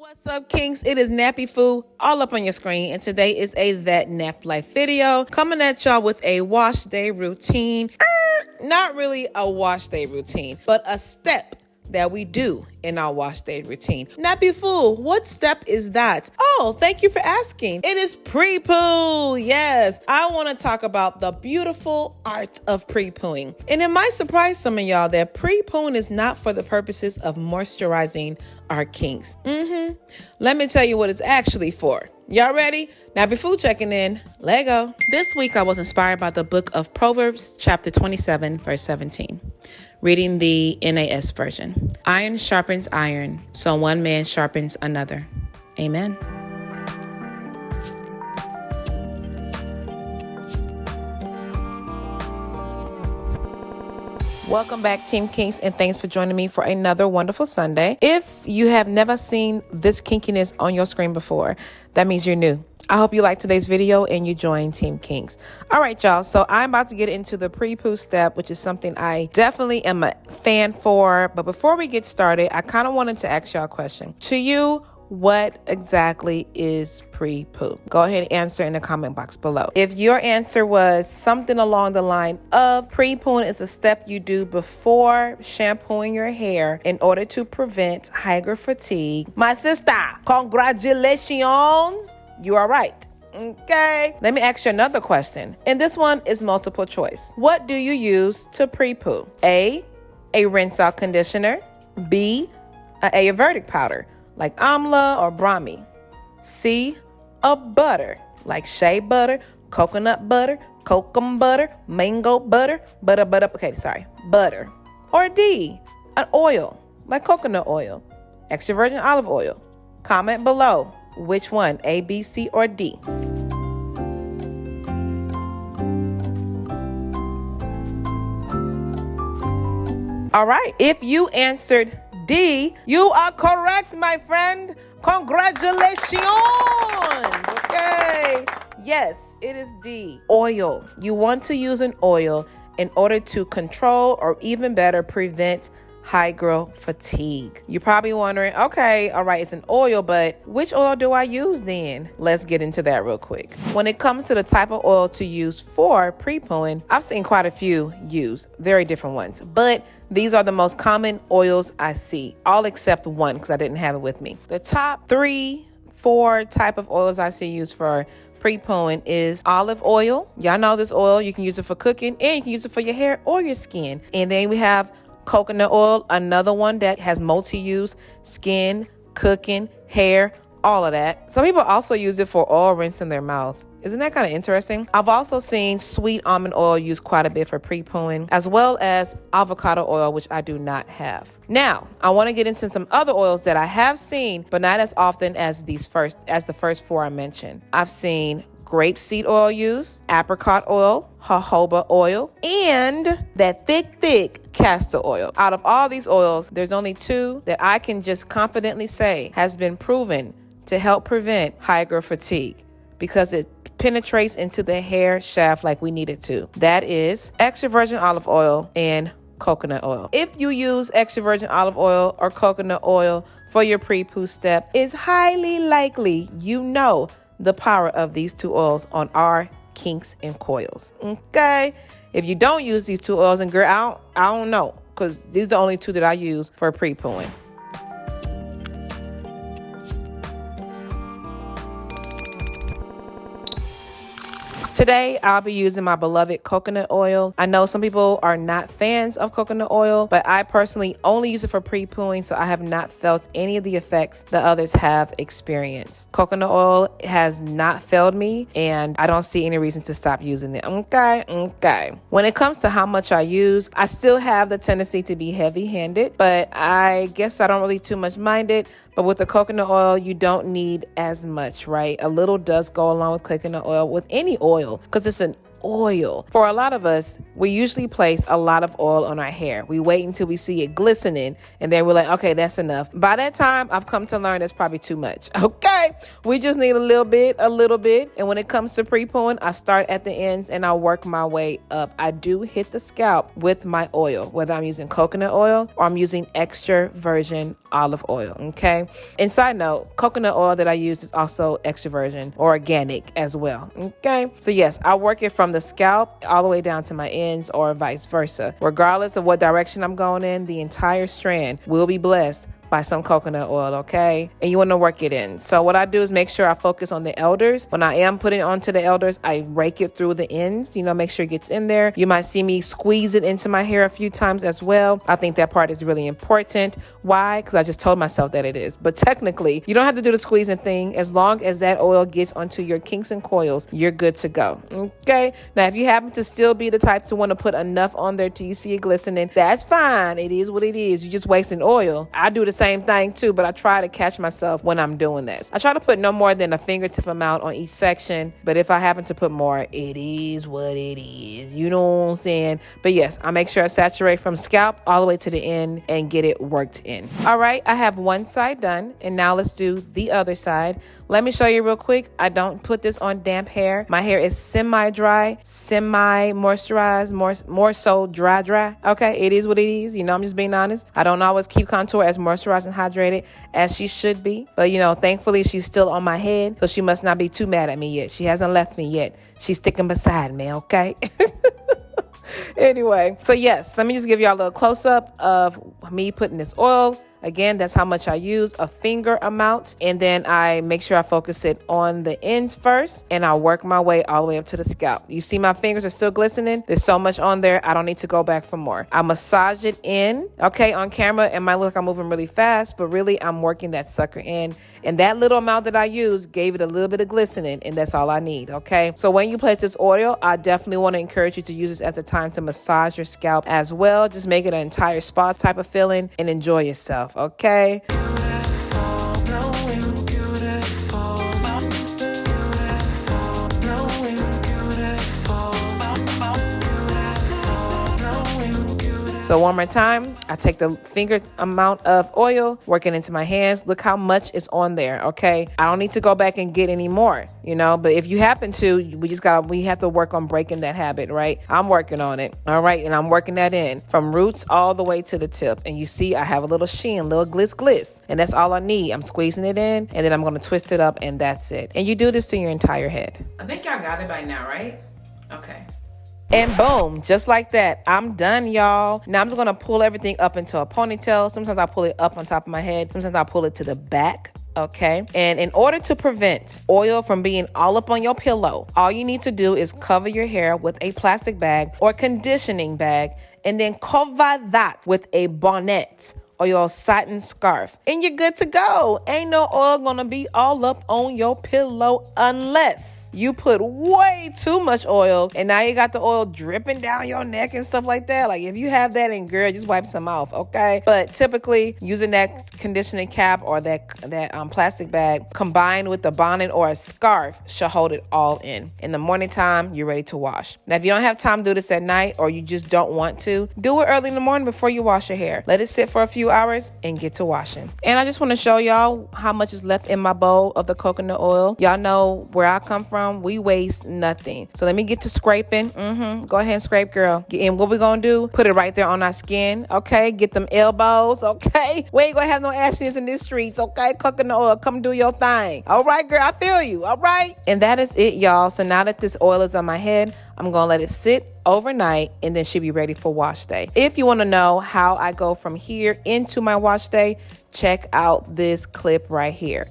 What's up, Kinks? It is Nappy Foo all up on your screen, and today is a That Nap Life video coming at y'all with a wash day routine. Not really a wash day routine, but a step that we do in our wash day routine. Nappy Foo, what step is that? Oh, thank you for asking. It is prepoo. Yes, I want to talk about the beautiful art of prepooing. And it might surprise some of y'all that prepooing is not for the purposes of moisturizing our kinks. Let me tell you what it's actually for. Y'all ready? Nappy Foo checking in. Lego. This week I was inspired by the book of Proverbs, chapter 27, verse 17. Reading the NAS version. Iron sharpens iron, so one man sharpens another. Amen. Welcome back, Team Kinks, and thanks for joining me for another wonderful Sunday. If you have never seen this kinkiness on your screen before, that means you're new. I hope you liked today's video and you join Team Kinks. All right, y'all. So I'm about to get into the prepoo step, which is something I definitely am a fan for. But before we get started, I kind of wanted to ask y'all a question. To you, what exactly is prepoo? Go ahead and answer in the comment box below. If your answer was something along the line of prepooing is a step you do before shampooing your hair in order to prevent hair fatigue, my sister, congratulations. You are right. Okay. Let me ask you another question. And this one is multiple choice. What do you use to prepoo? A rinse out conditioner. B, a Ayurvedic powder like amla or brahmi. C, a butter like shea butter, coconut butter, kokum butter, mango butter, butter. Or D, an oil like coconut oil, extra virgin olive oil. Comment below. Which one, A, B, C, or D? All right, if you answered D, you are correct, my friend. Congratulations. Okay. Yes, it is D. Oil. You want to use an oil in order to control or even better prevent high growth fatigue. You're probably wondering, okay, all right, it's an oil, but which oil do I use then? Let's get into that real quick. When it comes to the type of oil to use for prepooing, I've seen quite a few used, very different ones, but these are the most common oils I see, all except one because I didn't have it with me. The top 3-4 type of oils I see used for prepooing is olive oil. Y'all know this oil, you can use it for cooking and you can use it for your hair or your skin. And then we have coconut oil, another one that has multi-use, skin, cooking, hair, all of that. Some people also use it for oil rinse in their mouth. Isn't that kind of interesting? I've also seen sweet almond oil used quite a bit for prepooing, as well as avocado oil, which I do not have. Now, I want to get into some other oils that I have seen, but not as often as the first 4 I mentioned. I've seen grapeseed oil use, apricot oil, jojoba oil, and that thick castor oil. Out of all these oils, there's only 2 that I can just confidently say has been proven to help prevent high growth fatigue because it penetrates into the hair shaft like we need it to. That is extra virgin olive oil and coconut oil. If you use extra virgin olive oil or coconut oil for your prepoo step, it's highly likely you know the power of these 2 oils on our kinks and coils. Okay. If you don't use these 2 oils, and girl, I don't know, because these are the only 2 that I use for prepooing. Today, I'll be using my beloved coconut oil. I know some people are not fans of coconut oil, but I personally only use it for prepooing, so I have not felt any of the effects that others have experienced. Coconut oil has not failed me, and I don't see any reason to stop using it. Okay. When it comes to how much I use, I still have the tendency to be heavy-handed, but I guess I don't really too much mind it. But with the coconut oil, you don't need as much, right? A little does go along with coconut oil, with any oil, because it's an oil. For a lot of us, we usually place a lot of oil on our hair. We wait until we see it glistening, and then we're like, okay, that's enough. By that time, I've come to learn that's probably too much. Okay, we just need a little bit. And when it comes to pre-pooing, I start at the ends and I work my way up. I do hit the scalp with my oil, whether I'm using coconut oil or I'm using extra virgin olive oil. Okay, and side note, coconut oil that I use is also extra virgin or organic as well. Okay, so yes, I work it from the scalp all the way down to my ends or vice versa. Regardless of what direction I'm going in, the entire strand will be blessed by some coconut oil, okay? And you want to work it in. So what I do is make sure I focus on the elders. When I am putting it onto the elders, I rake it through the ends, make sure it gets in there. You might see me squeeze it into my hair a few times as well. I think that part is really important. Why? Because I just told myself that it is. But technically, you don't have to do the squeezing thing. As long as that oil gets onto your kinks and coils, you're good to go, okay? Now, if you happen to still be the type to want to put enough on there till you see it glistening, that's fine. It is what it is. You're just wasting oil. I do the same thing too, but I try to catch myself when I'm doing this. I try to put no more than a fingertip amount on each section, but if I happen to put more, it is what it is. You know what I'm saying? But yes, I make sure I saturate from scalp all the way to the end and get it worked in. All right, I have one side done, and now let's do the other side. Let me show you real quick. I don't put this on damp hair. My hair is semi-dry, semi-moisturized, more so dry. Okay, it is what it is. I'm just being honest. I don't always keep contour as moisturized and hydrated as she should be. But, thankfully, she's still on my head, so she must not be too mad at me yet. She hasn't left me yet. She's sticking beside me, okay? Anyway, so yes, let me just give y'all a little close-up of me putting this oil. Again, that's how much I use, a finger amount. And then I make sure I focus it on the ends first, and I work my way all the way up to the scalp. You see my fingers are still glistening. There's so much on there. I don't need to go back for more. I massage it in. Okay, on camera, it might look like I'm moving really fast, but really I'm working that sucker in. And that little amount that I used gave it a little bit of glistening, and that's all I need, okay? So when you place this oil, I definitely want to encourage you to use this as a time to massage your scalp as well. Just make it an entire spa type of feeling and enjoy yourself, okay? So one more time, I take the finger amount of oil, working into my hands. Look how much is on there, okay? I don't need to go back and get any more, but if you happen to, we have to work on breaking that habit, right? I'm working on it, all right? And I'm working that in from roots all the way to the tip. And you see, I have a little sheen, little gliss, and that's all I need. I'm squeezing it in, and then I'm gonna twist it up, and that's it. And you do this to your entire head. I think y'all got it by now, right? Okay. And boom, just like that, I'm done, y'all. Now I'm just gonna pull everything up into a ponytail. Sometimes I pull it up on top of my head. Sometimes I pull it to the back, okay? And in order to prevent oil from being all up on your pillow, all you need to do is cover your hair with a plastic bag or conditioning bag, and then cover that with a bonnet or your satin scarf, and you're good to go. Ain't no oil gonna be all up on your pillow unless you put way too much oil, and now you got the oil dripping down your neck and stuff like that. Like, if you have that, and girl, just wipe some off, okay? But typically, using that conditioning cap or that plastic bag combined with the bonnet or a scarf should hold it all in. In the morning time, you're ready to wash. Now, if you don't have time to do this at night, or you just don't want to, do it early in the morning before you wash your hair. Let it sit for a few hours and get to washing. And I just want to show y'all how much is left in my bowl of the coconut oil. Y'all know where I come from. We waste nothing. So let me get to scraping. Go ahead and scrape, girl. And what we're gonna do, put it right there on our skin, okay? Get them elbows, okay? We ain't gonna have no ashes in these streets, okay? Coconut oil, come do your thing. All right, girl, I feel you, all right? And that is it, y'all. So now that this oil is on my head, I'm gonna let it sit overnight, and then she'll be ready for wash day. If you want to know how I go from here into my wash day, check out this clip right here.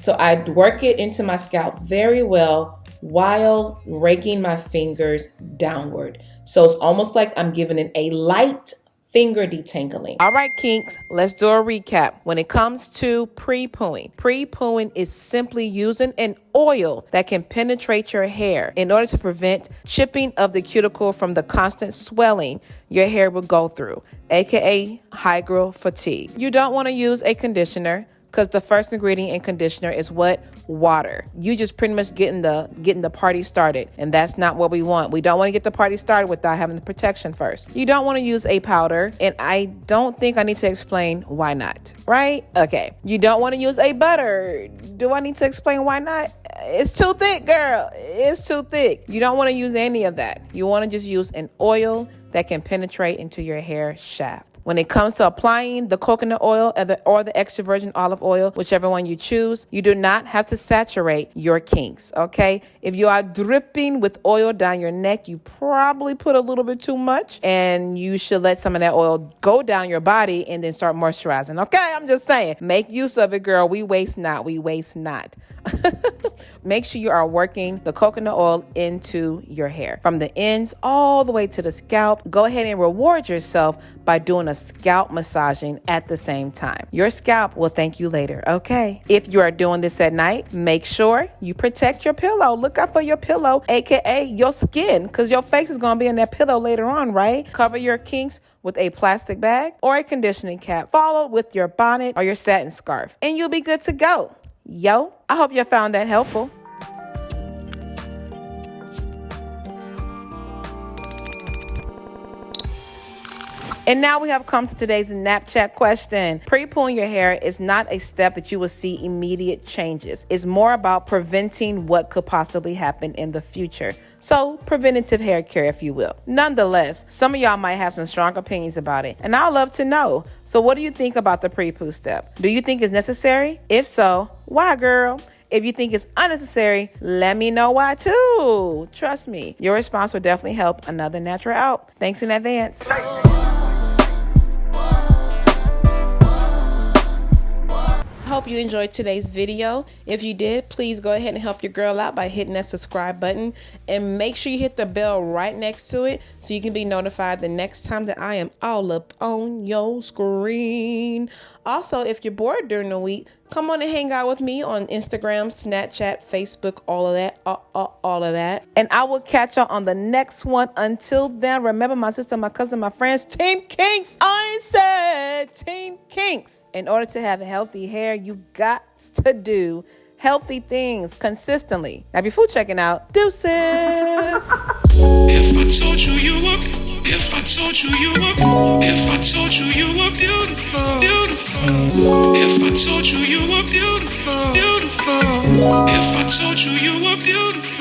So I work it into my scalp very well while raking my fingers downward. So it's almost like I'm giving it a light finger detangling. All right, kinks, let's do a recap. When it comes to pre-pooing is simply using an oil that can penetrate your hair in order to prevent chipping of the cuticle from the constant swelling your hair will go through, aka high growth fatigue. You don't want to use a conditioner, because the first ingredient in conditioner is what? Water. You just pretty much getting the party started, and that's not what we want. We don't want to get the party started without having the protection first. You don't want to use a powder, and I don't think I need to explain why not, right? Okay. You don't want to use a butter. Do I need to explain why not? It's too thick, girl. It's too thick. You don't want to use any of that. You want to just use an oil that can penetrate into your hair shaft. When it comes to applying the coconut oil or the extra virgin olive oil, whichever one you choose, you do not have to saturate your kinks, okay? If you are dripping with oil down your neck, you probably put a little bit too much, and you should let some of that oil go down your body and then start moisturizing, okay? I'm just saying, make use of it, girl. We waste not. We waste not. Make sure you are working the coconut oil into your hair from the ends all the way to the scalp. Go ahead and reward yourself by doing a scalp massaging at the same time. Your scalp will thank you later, okay? If you are doing this at night, make sure you protect your pillow. Look out for your pillow, aka your skin, because your face is going to be in that pillow later on, right? Cover your kinks with a plastic bag or a conditioning cap, followed with your bonnet or your satin scarf, and you'll be good to go. Yo, I hope you found that helpful. And now we have come to today's Napchat question. Pre-pooing your hair is not a step that you will see immediate changes. It's more about preventing what could possibly happen in the future. So preventative hair care, if you will. Nonetheless, some of y'all might have some strong opinions about it, and I'd love to know. So what do you think about the pre-poo step? Do you think it's necessary? If so, why, girl? If you think it's unnecessary, let me know why too. Trust me, your response will definitely help another natural out. Thanks in advance. Hope you enjoyed today's video. If you did, please go ahead and help your girl out by hitting that subscribe button, and make sure you hit the bell right next to it so you can be notified the next time that I am all up on your screen. Also, if you're bored during the week, come on and hang out with me on Instagram, Snapchat, Facebook, all of that. And I will catch y'all on the next one. Until then, remember, my sister, my cousin, my friends, Team Kinks. I said Team Kinks. In order to have healthy hair, you got to do healthy things consistently. Now, before checking out, deuces. If I told you you were, if I told you you were, if I told you you were beautiful, beautiful. If I told you you were beautiful, beautiful. If I told you you were beautiful.